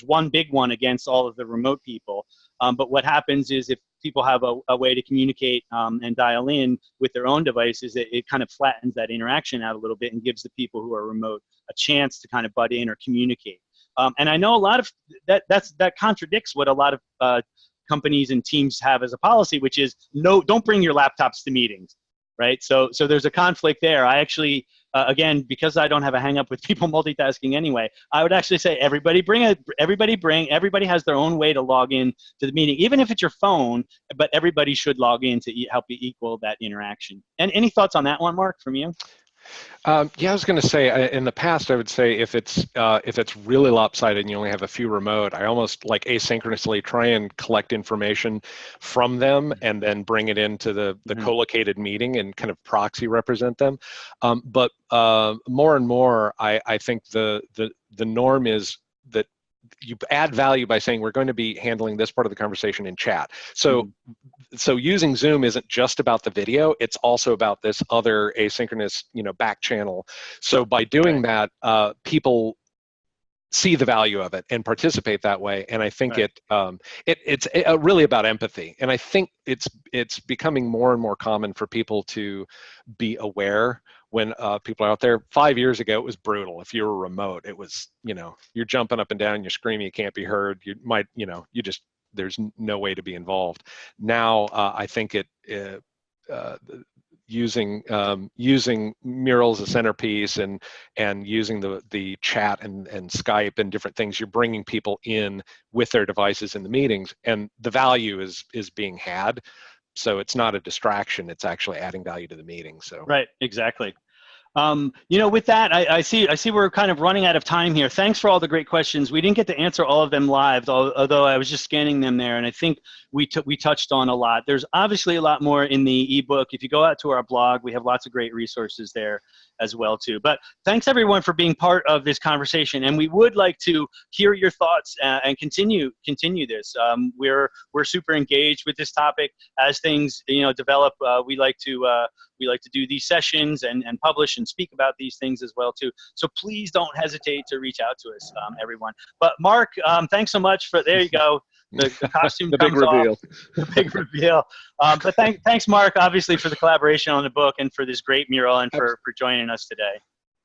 one big one against all of the remote people. But what happens is, if people have a way to communicate and dial in with their own devices, it kind of flattens that interaction out a little bit and gives the people who are remote a chance to kind of butt in or communicate. And I know a lot of that contradicts what a lot of companies and teams have as a policy, which is no, don't bring your laptops to meetings. Right, so there's a conflict there. I actually, again, because I don't have a hang up with people multitasking anyway, I would actually say everybody has their own way to log in to the meeting, even if it's your phone, but everybody should log in to help you equal that interaction. And any thoughts on that one, Mark, from you? Yeah, I was going to say, in the past, I would say if it's really lopsided and you only have a few remote, I almost like asynchronously try and collect information from them and then bring it into the co-located meeting and kind of proxy represent them. But more and more, I think the norm is that you add value by saying, we're going to be handling this part of the conversation in chat. So using Zoom isn't just about the video, it's also about this other asynchronous, back channel. So by doing that, people see the value of it and participate that way. And I think it's really about empathy. And I think it's becoming more and more common for people to be aware when people are out there. 5 years ago, it was brutal. If you were remote, it was, you're jumping up and down, you're screaming, you can't be heard. You might, there's no way to be involved. Now, I think using Mural as a centerpiece and using the chat and Skype and different things, you're bringing people in with their devices in the meetings, and the value is being had. So it's not a distraction, it's actually adding value to the meeting. So right, exactly. With that, I see we're kind of running out of time here. Thanks for all the great questions. We didn't get to answer all of them live, although I was just scanning them there, and I think we touched on a lot. There's obviously a lot more in the ebook. If you go out to our blog, we have lots of great resources there as well too. But thanks everyone for being part of this conversation, and we would like to hear your thoughts and continue this. We're super engaged with this topic as things develop. We like to do these sessions and publish and speak about these things as well too. So please don't hesitate to reach out to us, everyone. But Mark, thanks so much for, there you go. The costume the big reveal. The big reveal. But thanks, Mark, obviously, for the collaboration on the book and for this great mural and for joining us today.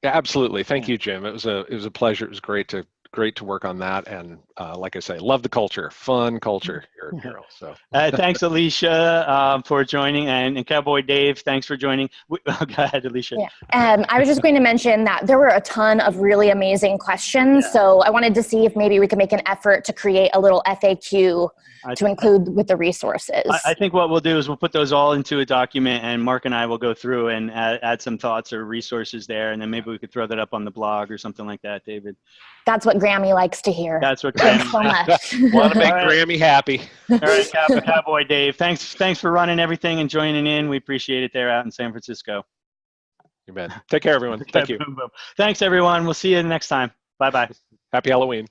Yeah, absolutely. Thank you, Jim. It was a pleasure. It was great to work on that, and like I say, love the culture, fun culture here at Mural. So Thanks, Alicia, for joining, and Cowboy Dave, thanks for joining. Go ahead, Alicia. Yeah. I was just going to mention that there were a ton of really amazing questions, so I wanted to see if maybe we could make an effort to create a little FAQ to include with the resources. I think what we'll do is we'll put those all into a document, and Mark and I will go through and add some thoughts or resources there, and then maybe we could throw that up on the blog or something like that, David. That's what Grammy likes to hear. That's what Thanks Grammy so much. Want to make All right. Grammy happy. All right, Cowboy Dave, thanks for running everything and joining in. We appreciate it there out in San Francisco. You bet. Take care, everyone. Thank you. Boom, boom. Thanks, everyone. We'll see you next time. Bye-bye. Happy Halloween.